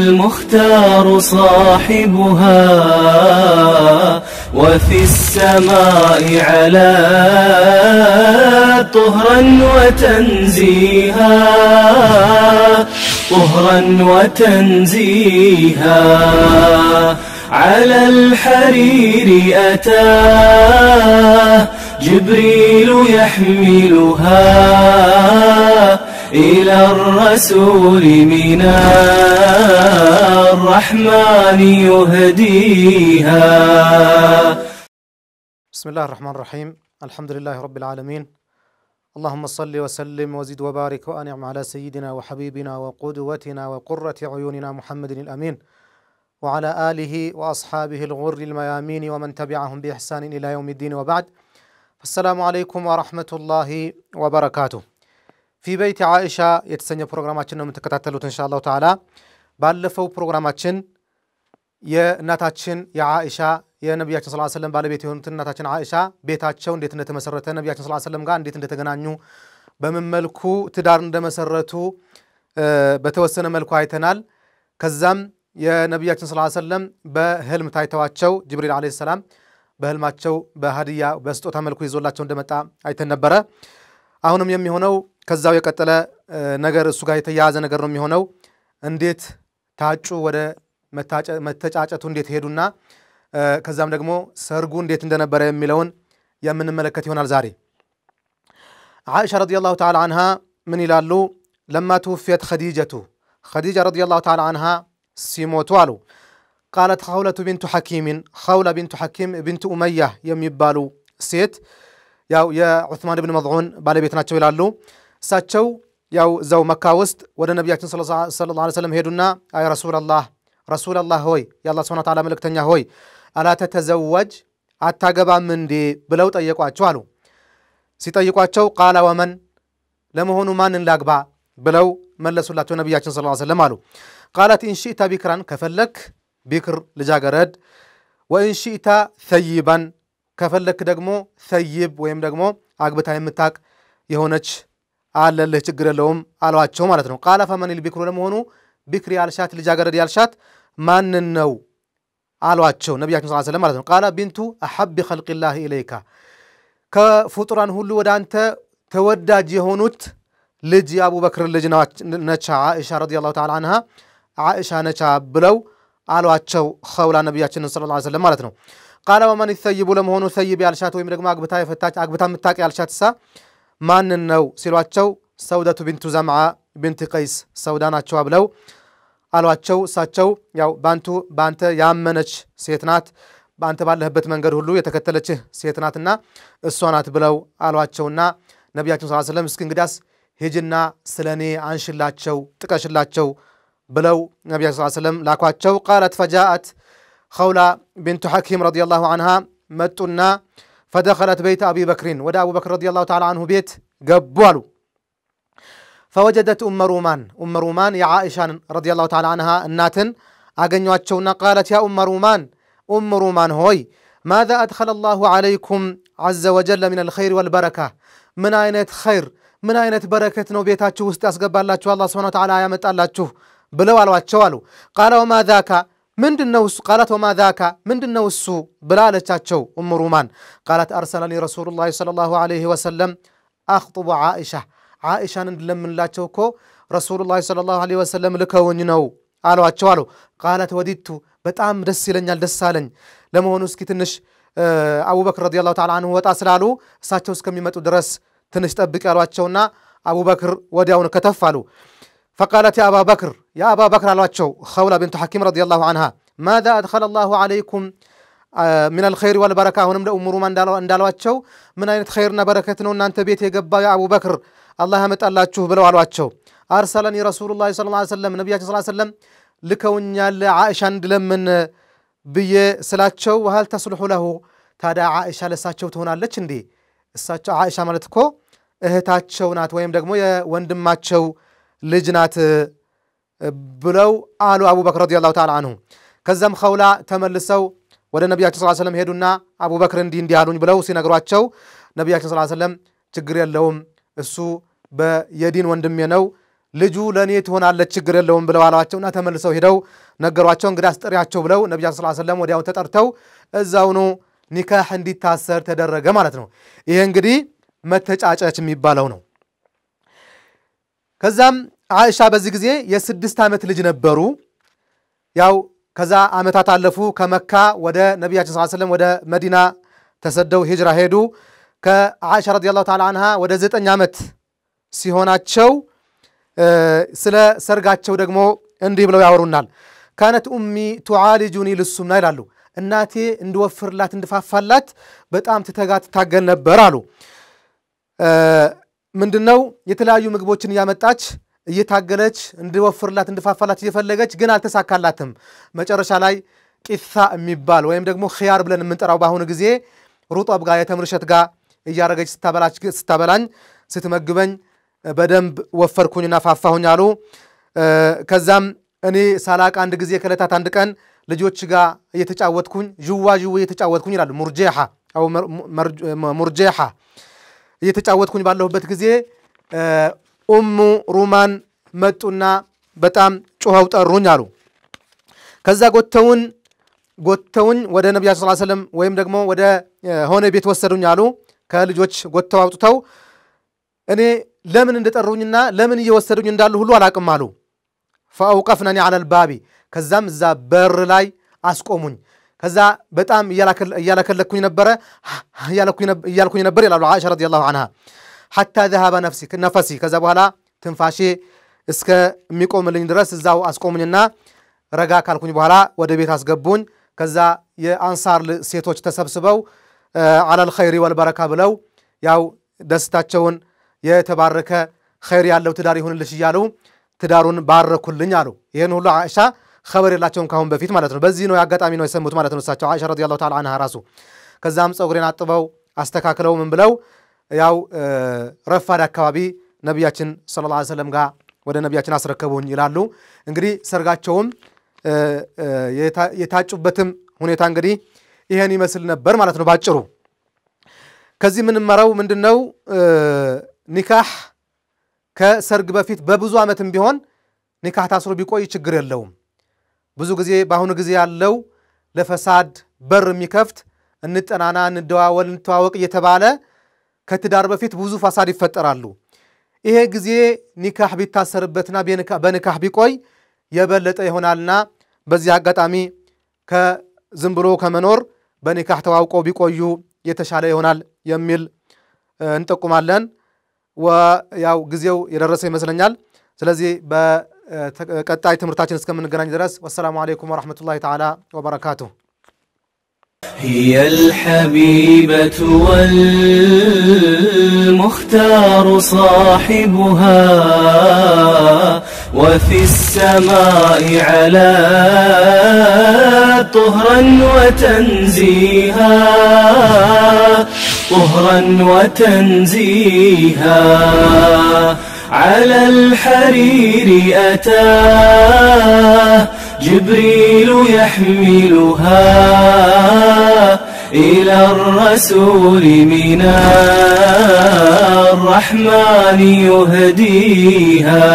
المختار صاحبها وفي السماء على طهرا وتنزيها على الحرير أتاه جبريل يحملها إلى الرسول من الرحمن يهديها. بسم الله الرحمن الرحيم. الحمد لله رب العالمين. اللهم صل وسلم وزد وبارك وأنعم على سيدنا وحبيبنا وقدوتنا وقرة عيوننا محمد الأمين وعلى آله وأصحابه الغر الميامين ومن تبعهم بإحسان إلى يوم الدين وبعد. السلام عليكم ورحمة الله وبركاته. في بيت عائشة يتسنى برنامجنا متكتلت إن شاء الله تعالى. بالفو برنامجنا يا ناتشن يا عائشة يا نبي صلى الله عليه وسلم بالبيت يونتن ناتشن عائشة بيتاتشون ديت نتمسرت النبي صلى الله عليه وسلم قان ديت نتجنانيو بمن ملكو تدار ندمسرتو بتوسنا ملكو عيتنال كزام يا نبي صلى الله عليه وسلم بهلم تايتواتشو جبريل عليه السلام بهلماتشو بهدية بستوتا ملكو يزولاتشو ندمتا عيتنبرة አሁንም የሚሆነው ከዛው የቀጠለ ነገር እሱ ጋር የተያያዘ ነገር ነው የሚሆነው እንዴት ታጩ ወደ መተጫጨቱ እንዴት ሄዱና ከዛም ደግሞ ሰርጉ እንዴት እንደነበረ የሚለውን የምንመለከት ይሆናል ዛሬ عائشة رضي الله تعالى عنها من ይላሉ لما توفيت خديجة رضي الله تعالى عنها ሲሞቱ አሉ قالت خولة بنت حكيم بنت أمية የሚባሉ ሴት ያው የዑስማን ኢብኑ መዝዑን ባለቤት ናቸው ይላሉ እሳቸው ያው ዘው መካ ውስጥ ወደ ነብያችን ሰለላሁ ዐለይሂ ወሰለም ሄዱና አይ ረሱላህ ሆይ የአላህ ሱብሓነሁ ወተዓላ መልእክተኛ ሆይ አላ ተተዘወጅ አታገባም እንዴ ብለው ጠየቋቸው አሉ ሲጠይቋቸው ቃለ ወመን ለመሆኑ ማንን ላግባ ብለው መለሱላቸው ነብያችን ሰለላሁ ዐለይሂ ወሰለም አሉ ቃላት ኢንሺታ ቢክራን ከፈለክ ቢክር ልጃገረድ ወኢንሺታ ሰይባን ከፈለክ ደግሞ ሰይብ ወይም ደግሞ አግብታ የምታቅ የሆነች አለልህ ችግር የለውም አሏቸው ማለት ነው ቃለ ፈመን البكر ለመሆኑ ቢክሪ ያልሻት ልጃገረድ ያልሻት ማን ነው አሏቸው ነብያችን ሰለላሁ ዐለይሂ ወሰለም ማለት ነው ቃለ ቢንቱ አሐብ خلق الله اليك ከፍጡራን ሁሉ ወዳንተ ተወዳጅ የሆኑት ልጅ አቡበክር ልጅ ነቻ አይሻ ረዲየላሁ ተዓላ عنها አይሻ ነቻ ብለው አሏቸው ኸውላ ነብያችን ሰለላሁ ዐለይሂ ወሰለም ማለት ነው قال ومن الثيب ለመሆኑ ሰይብ ያልሻት ወይም ደግሞ አግብታ የፈታች አግብታ ምታቅ ያልሻትሳ ማን ነው ሲሏቸው ሰውደቱ ቢንቱ ዘምዓ ቢንት ቀይስ ሰውዳ ናቸው ብለው አሏቸው እሳቸው ያው ባንተ ያመነች ሴት ናት ባንተ ባለህበት መንገድ ሁሉ የተከተለች ሴት ናትና እሷ ናት ብለው አሏቸውና ነብያችን ሰለላሁ ዐለይሂ ወሰለም እስኪ እንግዲያስ ሄጅና ስለኔ አንሽላቸው ጥቀሽላቸው ብለው ነብያችን ሰለላሁ ዐለይሂ ወሰለም ላኳቸው قالت فجاءت خولة بنت حكيم رضي الله عنها متنا فدخلت بيت أبي بكر ودى أبو بكر رضي الله تعالى عنه بيت قبولوا فوجدت أم رومان يا عائشة رضي الله تعالى عنها الناتن أغنيواتشونا قالت يا أم رومان هوي ماذا أدخل الله عليكم عز وجل من الخير والبركة من أين خير من أين بركة نوبيتاتشو استأسقب الله سبحانه وتعالى يامت الله بلو الواتشوالو قال وما ذاك ምንድነው قالت وما ذاك ምንድነው እሱ ብላለቻቸው ኡም ሩማን قالت ارسلني رسول الله صلى الله عليه وسلم اخطب عائشة እንደለምንላቸው እኮ رسول الله صلى الله عليه وسلم ልከውኝ ነው አሏቸው አሉ قالت وددت በጣም ደስ ይለኛል ደስ አለኝ ለመሆኑ እስኪ ትንሽ አቡበክር ረዲየላሁ ተዓላ عنه ወጣ ስላሉ እሳቸው እስከሚመጡ ድረስ ትንሽ ጠብቅ ያሏቸውና አቡበክር ወዲያውን ከተፋሉ فقالت يا أبا بكر አሏቸው خولة بنت حكيم رضي الله عنها ماذا أدخل الله عليكم من الخير والبركة هنم لأم رومان እንዳሏቸው ምን አይነት ኸይርና በረከት ነው እናንተ ቤት የገባ ያ አቡበክር አላህ ያመጣላችሁ ብለው አሏቸው أرسلني رسول الله صلى الله عليه وسلم ነብያችን صلى الله عليه وسلم ልከውኛል عائشة እንደለምን ብዬ ስላቸው وهل تصلح له ታዲያ عائشة ለሳቸው ትሆናለች እንዴ እሳቸው عائشة ማለት እኮ እህታቸው ናት ወይም ደግሞ የወንድማቸው ልጅናት ብለው አሉ አቡበክር ረዲየላሁ ተዓላ عنه ከዛም ኸውላ ተመልሰው ወደ ነብያችን ሰለላሁ ዐለይሂ ወሰለም ሄዱና አቡበክር እንዲህ አሉኝ ብለው ሲነግሯቸው ነብያችን ሰለላሁ ዐለይሂ ወሰለም ችግር የለውም እሱ በየዲን ወንድሜ ነው ልጁ ለኔ ትሆናለች ችግር የለውም ብለው አሏቸውና ተመልሰው ሄደው ነገሯቸው እንግዲህ አስጠሪያቸው ብለው ነብዩ ሰለላሁ ዐለይሂ ወሰለም ወዲያው ተጠርተው እዛው ነው ኒካህ እንዲታሰር ተደረገ ማለት ነው ይሄ እንግዲህ መተጫጨች የሚባለው ነው ከዛም አይሻ በዚህ ጊዜ የ6 ዓመት ልጅ ነበሩ ያው ከዛ አመታት አለፉ ከመካ ወደ ነብያችን ሰለላሁ ዐለይሂ ወሰለም ወደ መዲና ተሰደው ሂጅራ ሄዱ ከአይሻ ረዲየላሁ ተዓላ አንሃ ወደ 9 ዓመት ሲሆናቸው ስለ ሰርጋቸው ደግሞ እንዲህ ብለው ያወሩናል كانت امي تعالجني للسمنه ይላሉ እናቴ እንድወፍርላት እንድፋፋላት በጣም ተተጋት ታገል ነበር አሉ ምንድነው የተለያዩ ምግቦችን ያመጣች እየታገለች እንድወፍርላት እንድፋፋላት እየፈለገች ግን አልተሳካላትም መጨረሻ ላይ ቂሳ የሚባል ወይም ደግሞ ኺያር ብለን የምንጠራው ባሁን ጊዜ ሩጣብ ጋር የተምርሸት ጋር እያረገች ስታበላኝ ስትመግበኝ በደንብ ወፈርኩኝና ፋፋሁኝ አሉ ከዛም እኔ ሳላቅ አንድ ጊዜ ከለታት አንድ ቀን ልጆች ጋር እየተጫወትኩኝ ጅዋጅው እየተጫወትኩኝ ይላሉ ሙርጂሃ እየተጫወትኩኝ ባለሁበት ጊዜ ኡሙ ሩማን መጡና በጣም ጮኸው ጠሩኝ አሉ ከዛ ጎተውን ወደ ነብዩ ሰለላሁ ዐለይሂ ወሰለም ወይም ደግሞ ወደ ሆነ ቤት ወሰዱኝ አሉ ከልጆች ጎተው አውጥተው እኔ ለምን እንደጠሩኝና ለምን እየወሰዱኝ እንዳሉ ሁሉ አላቅም አሉ فاوقفنني على الباب ከዛም እዛ በር ላይ አስቆሙኝ ከዛ በጣም እያለከለኩኝ ነበር ይላሉ አይሻ ረዲየላሁ ዐንሃ حتى ذهب نفسي ከዛ በኋላ ትንፋሼ እስከ የሚቆምልኝ ድረስ እዛው አስቆሙኝና ረጋ ካልኩኝ በኋላ ወደ ቤት አስገቡኝ ከዛ የአንሳር ሴቶች ተሰብስበው على الخير والبركه ብለው ያው ደስታቸውን የተባረከ ኸይር ያለው ትዳር ይሁንልሽ ይያሉ ትዳሩን ባረኩልኝ አሉ ይሄን ሁሉ አይሻ خبر የላቸውም ካሁን በፊት ማለት ነው በዚህ ነው ያጋጣሚ ነው የሰሙት ማለት ነው እሳቸው አይሻ ረዲየላሁ ተዓላ አንሃ ራሱ ከዛም ጸጉሬን አጥበው አስተካክለው ምን ብለው ያው ረፋድ አካባቢ ነብያችን ሰለላሁ ዐለይሂ ወሰለም ጋር ወደ ነብያችን አስረከቡኝ ይላሉ እንግዲህ ሰርጋቸውም የታጩበትም ሁኔታ እንግዲህ ይሄን ይመስል ነበር ማለት ነው ባጭሩ ከዚህ ምን መራው ምንድነው ኒካህ ከሰርግ በፊት በብዙ አመትም ቢሆን ኒካህ ታስሮ ቢቆይ ችግር የለውም ብዙ ጊዜ ባሁን ጊዜ ያለው ለፈሳድ በር የሚከፍት እንጠናና እንደዋወል እንተዋወቅ እየተባለ ከትዳር በፊት ብዙ ፈሳድ ይፈጠራሉ ይሄ ጊዜ ኒካህ ቢታሰርበትና በኒካህ ቢቆይ የበለጠ ይሆናልና በዚህ አጋጣሚ ከዝም ብሎ ከመኖር በኒካህ ተዋውቆ ቢቆዩ የተሻለ ይሆናል የሚል እንጠቁማለን ወያው ጊዜው የደረሰ ይመስለኛል ስለዚህ በቀጣይ ትምርታችን እስከምንገናኝ ድረስ ወሰላሙ አለይኩም ወራህመቱላሂ ተዓላ ወበረካቱሁ هي الحبيبة والمختار صاحبها وفي السماء علا طهرا وتنزيها على الحرير أتاه جبريل يحملها إلى الرسول من الرحمن يهديها